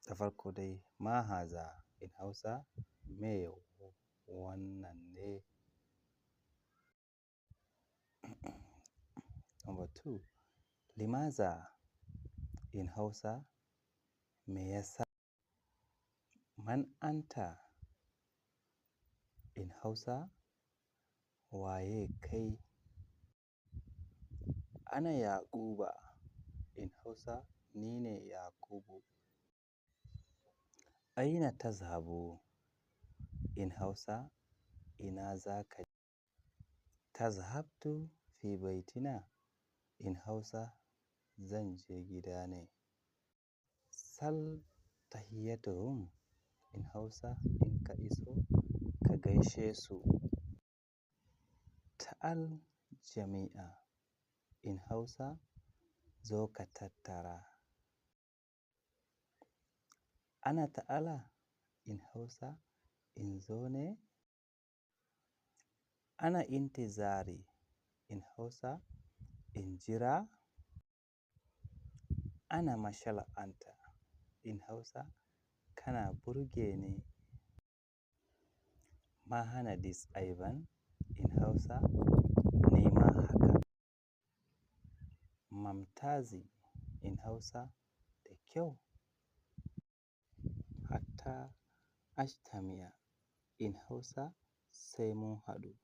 Da farko dai ma haza in Hausa me wannan ne. Number two, limaza in Hausa me yasa. Man anta in Hausa waye kai. Ana Yaquba in Hausa nine Yaqubu. Aina tazhabu in Hausa ina zaka je. Tazhabtu fi baitina in Hausa zan je gida ne. Sal tahiyyatuhum in Hausa in ka iso ka gaishe su. Ta'al jami'a in Hausa zo ka tattara. Ana ta'ala in Hausa in zo ne. Ana intizari in Hausa in jira. Ana mashala anta in Hausa kana burge ni. Ma hana dis aiban in Hausa nima haka. Mamtazi in Hausa da kyau. Hatta ashtamiya in Hausa sai mun haɗu.